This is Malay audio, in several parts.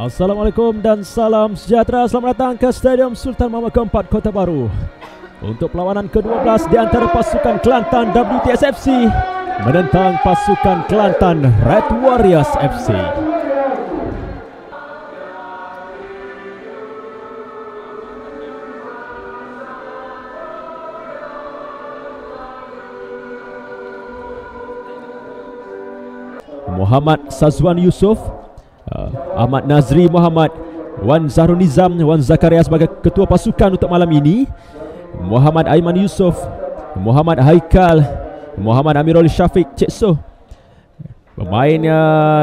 Assalamualaikum dan salam sejahtera. Selamat datang ke Stadium Sultan Mahmud Keempat, Kota Baru, untuk perlawanan ke-12 di antara pasukan Kelantan WTS FC menentang pasukan Kelantan Red Warriors FC. Muhammad Sazwan Yusof, Ahmad Nazri Muhammad, Wan Zahrul Nizam, Wan Zakaria sebagai ketua pasukan untuk malam ini. Muhammad Aiman Yusof, Muhammad Haikal, Muhammad Amirul Syafiq Cik Soh, pemain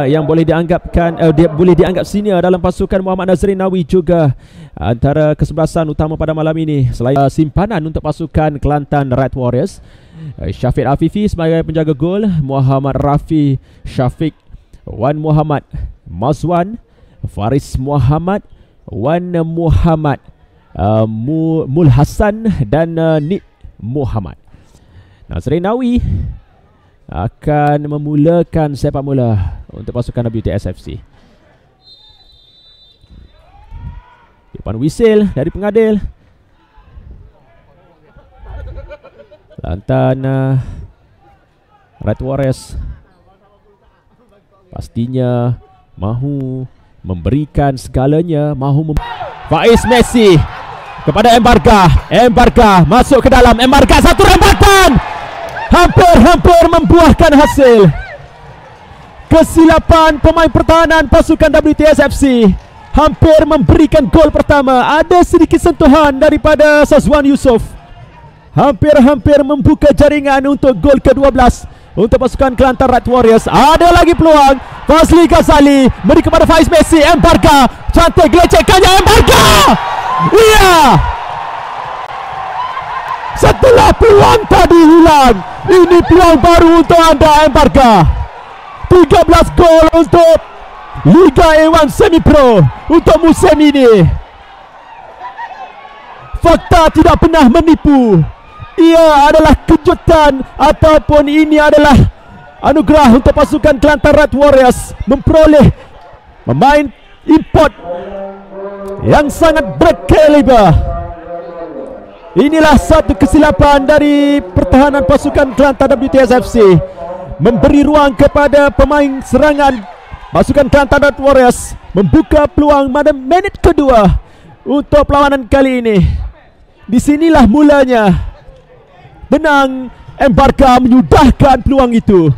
yang boleh dianggap senior dalam pasukan. Muhammad Nazrin Nawi juga antara kesebelasan utama pada malam ini. Selain simpanan untuk pasukan Kelantan Red Warriors, Syafiq Afifi sebagai penjaga gol, Muhammad Rafi Syafiq, Wan Muhammad Mazwan, Faris Muhammad, Wan Muhammad Mul Hasan dan Nid Muhammad. Nazrin Nawi akan memulakan sepak mula untuk pasukan WTS FC. Depan wisil dari pengadil. Kelantan Red Warriors pastinya mahu memberikan segalanya, Faiz Messi kepada Embarga. Embarga masuk ke dalam. Embarga satu rembatan, hampir membuahkan hasil. Kesilapan pemain pertahanan pasukan WTS FC hampir memberikan gol pertama. Ada sedikit sentuhan daripada Sazwan Yusof, hampir membuka jaringan untuk gol ke-12 untuk pasukan Kelantan Red Warriors. Ada lagi peluang. Fazli Ghazali beri kepada Faiz Messi. Embarga cantik gelecekkannya. Embarga, iya, setelah peluang tadi hilang, ini peluang baru untuk anda Embarga. 13 gol untuk Liga A1 Semi Pro untuk musim ini. Fakta tidak pernah menipu. Ia adalah kejutan ataupun ini adalah anugerah untuk pasukan Kelantan Red Warriors memperoleh pemain import yang sangat berkaliber. Inilah satu kesilapan dari pertahanan pasukan Kelantan WTS FC, memberi ruang kepada pemain serangan pasukan Kelantan Red Warriors, membuka peluang pada minit kedua untuk perlawanan kali ini. Disinilah mulanya. Benang Embarga menyudahkan peluang itu.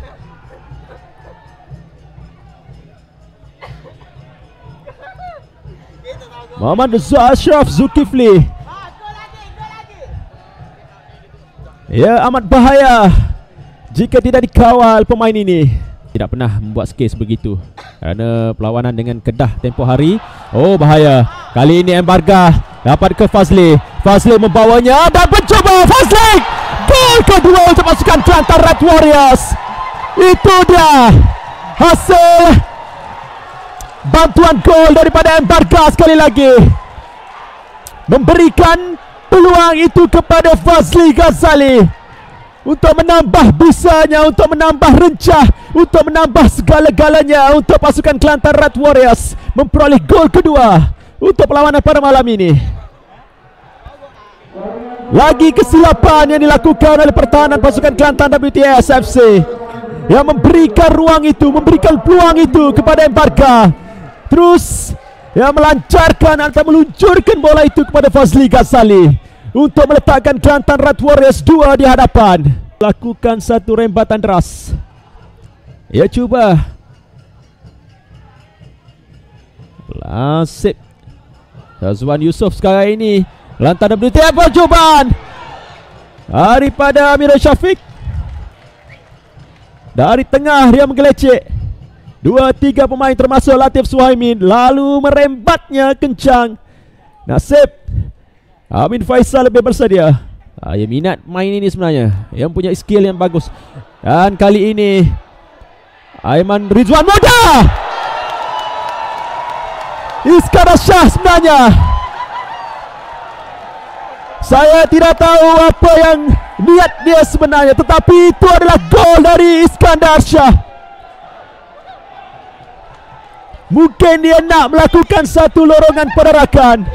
Muhammad Ashraf Zulkifli, ya, amat bahaya jika tidak dikawal pemain ini. Tidak pernah membuat skes begitu kerana perlawanan dengan Kedah tempoh hari. Oh, bahaya. Kali ini Embarga dapat ke Fazli. Fazli membawanya dan mencoba. Fazli, gol kedua untuk pasukan Kelantan Red Warriors. Itu dia hasil bantuan gol daripada Embarga sekali lagi, memberikan peluang itu kepada Fazli Ghazali untuk menambah busanya, untuk menambah rencah, untuk menambah segala-galanya untuk pasukan Kelantan Red Warriors memperoleh gol kedua untuk perlawanan pada malam ini. Lagi kesilapan yang dilakukan oleh pertahanan pasukan Kelantan WTS FC yang memberikan ruang itu, memberikan peluang itu kepada Embarga. Terus yang melancarkan atau meluncurkan bola itu kepada Fazli Ghazali untuk meletakkan Kelantan Red Warriors 2 di hadapan. Lakukan satu rembatan deras. Ya, cuba Lasip Sazwan Yusof sekarang ini. Kelantan WTS percubaan daripada Amirul Syafiq. Dari tengah dia menggelecek 2-3 pemain termasuk Latif Suhaimin, lalu merembatnya kencang. Nasib Amin Faisal lebih bersedia. Yang minat main ini sebenarnya, yang punya skill yang bagus. Dan kali ini Aiman Rizwan muda, Iskandar Shah sebenarnya. Saya tidak tahu apa yang niat dia sebenarnya, tetapi itu adalah gol dari Iskandar Shah. Mungkin dia nak melakukan satu lorongan penerakan.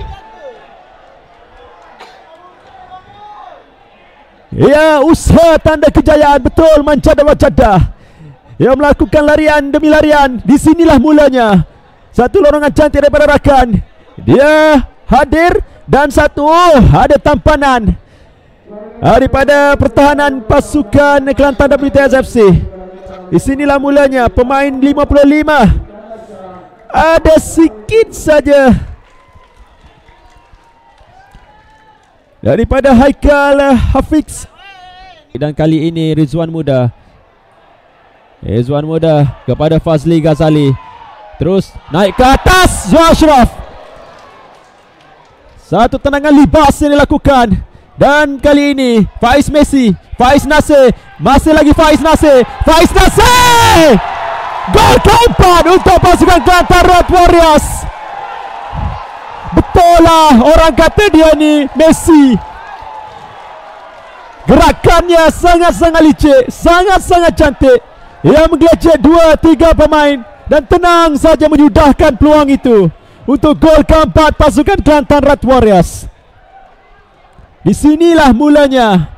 Ya, usaha tanda kejayaan betul Mancadah Wacadah. Ia melakukan larian demi larian. Di sinilah mulanya satu lorongan cantik daripada rakan. Dia hadir dan satu ada tampanan daripada pertahanan pasukan Kelantan WTS FC. Di sinilah mulanya pemain 55. Ada sikit saja daripada Haikal Hafiz. Dan kali ini Rizwan Muda kepada Fazli Ghazali. Terus naik ke atas Zuhair Ashraf. Satu tendangan libas yang dilakukan. Dan kali ini Faiz Messi, Faiz Nasir, masih lagi Faiz Nasir. Gol keempat untuk pasukan Kelantan Red Warriors. Betul lah orang kata dia ni Messi. Gerakannya sangat-sangat licik, sangat-sangat cantik. Ia menggelincir 2-3 pemain dan tenang saja menyudahkan peluang itu untuk gol keempat pasukan Kelantan Red Warriors. Di sinilah mulanya.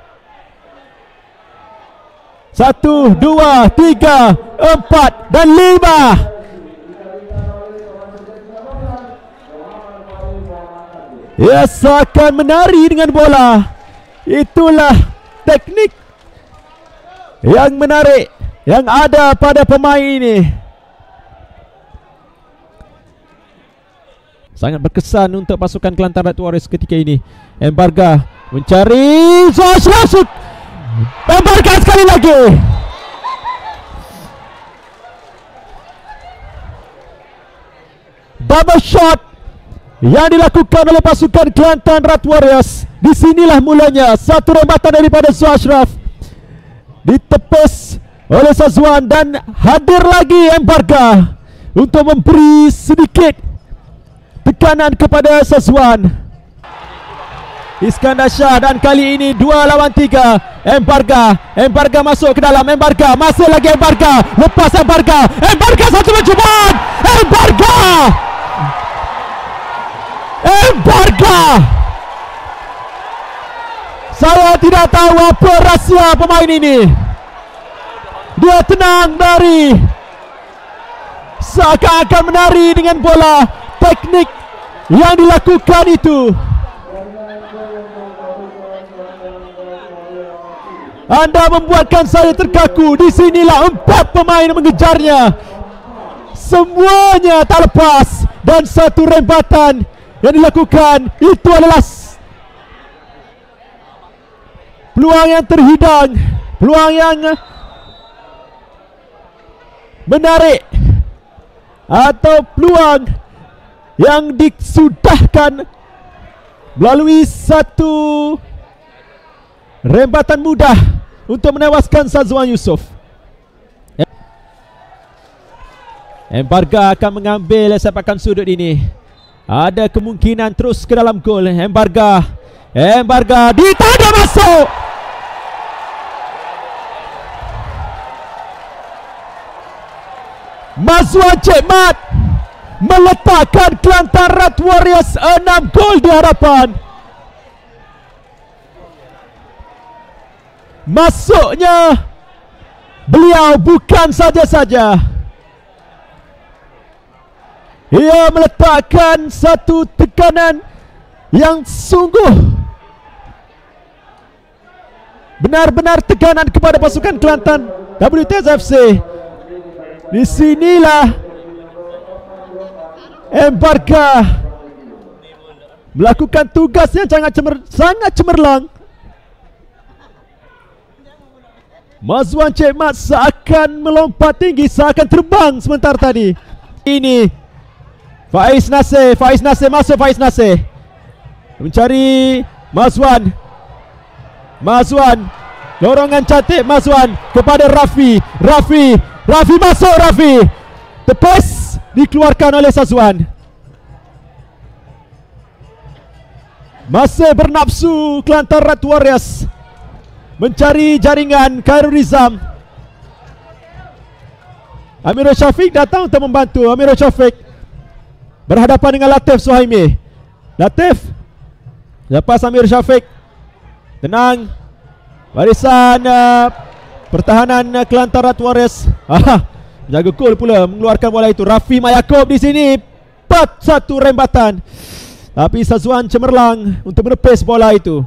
1, 2, 3, 4 dan 5. Ia seakan menari dengan bola. Itulah teknik yang menarik yang ada pada pemain ini. Sangat berkesan untuk pasukan Kelantan Red Warriors ketika ini. Embarga mencari Zosh. Embarga sekali lagi. Double shot yang dilakukan oleh pasukan Kelantan Red Warriors. Di sinilah mulanya satu rembatan daripada Zuhair Ashraf. Ditepis oleh Sazwan dan hadir lagi Embarga untuk memberi sedikit tekanan kepada Sazwan. Iskandar Shah dan kali ini 2 lawan 3. Embarga masuk ke dalam. Embarga masih lagi Embarga. Lepas Embarga satu percubaan. Embarga. Saya tidak tahu apa rahsia pemain ini. Dia tenang dari seakan-akan menari dengan bola. Teknik yang dilakukan itu. Anda membuatkan saya terkaku. Di sinilah 4 pemain mengejarnya. Semuanya tak lepas. Dan satu rembatan yang dilakukan itu adalah peluang yang terhidang, peluang yang menarik, atau peluang yang disudahkan melalui satu rembatan mudah untuk menewaskan Sazwan Yusof. Embarga akan mengambil sepakan sudut ini. Ada kemungkinan terus ke dalam gol. Embarga ditanda masuk. Mazwan Cik Mat meletakkan Kelantan Red Warriors 6 gol di hadapan. Masuknya beliau bukan saja-saja. Ia meletakkan satu tekanan yang sungguh benar-benar tekanan kepada pasukan Kelantan WTS FC. Di sinilah Embarga melakukan tugas yang sangat cemerlang. Mazwan Cik Mat seakan melompat tinggi, seakan terbang sebentar tadi. Ini Faiz Nasir masuk. Faiz Nasir mencari Mazwan. Lorongan cantik Mazwan kepada Rafi masuk. Tepis dikeluarkan oleh Sazwan. Masih bernapsu Kelantan Red Warriors mencari jaringan. Khairul Rizam, Amirul Syafiq datang untuk membantu. Amirul Syafiq berhadapan dengan Latif Suhaimi. Latif lepas Amir Syafiq. Tenang. Barisan pertahanan Kelantan Rat Warriors. Jaga gol pula mengeluarkan bola itu. Rafi Mayakub di sini. Satu rembatan. Tapi Sazwan cemerlang untuk menepis bola itu.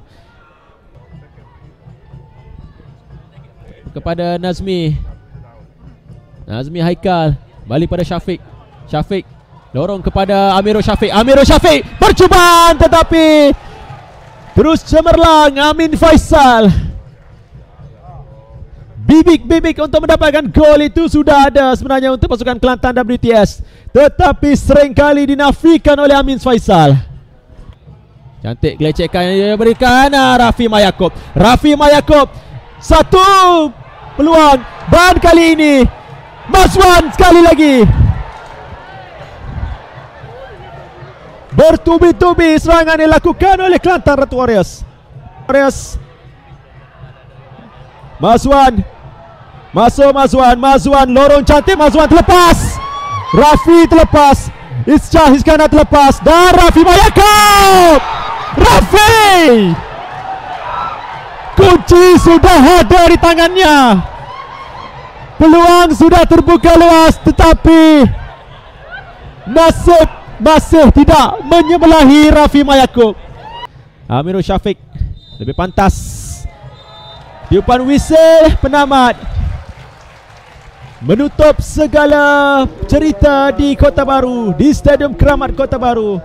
Kepada Nazmi. Nazmi Haikal. Balik pada Syafiq. Syafiq dorong kepada Amirul Syafiq. Amirul Syafiq percubaan tetapi terus cemerlang Amin Faisal. Bibik-bibik untuk mendapatkan gol itu sudah ada sebenarnya untuk pasukan Kelantan WTS, tetapi seringkali dinafikan oleh Amin Faisal. Cantik gelecekan yang dia berikan. Rafi Mayakub. Rafi Mayakub. Satu peluang dan kali ini Mazwan sekali lagi. Bertubi-tubi serangan dilakukan oleh Kelantan Rat Warriors. Mazwan. Masuk Mazwan lorong cantik. Mazwan terlepas. Rafi terlepas. Isyah Hiskana terlepas. Dan Rafi Mayakub. Rafi. Kunci sudah ada di tangannya. Peluang sudah terbuka luas, tetapi nasib masih tidak menyebelahi Rafi Mayakub. Amirul Syafiq lebih pantas. Tiupan whistle penamat menutup segala cerita di Kota Baru, di Stadium Keramat Kota Baru.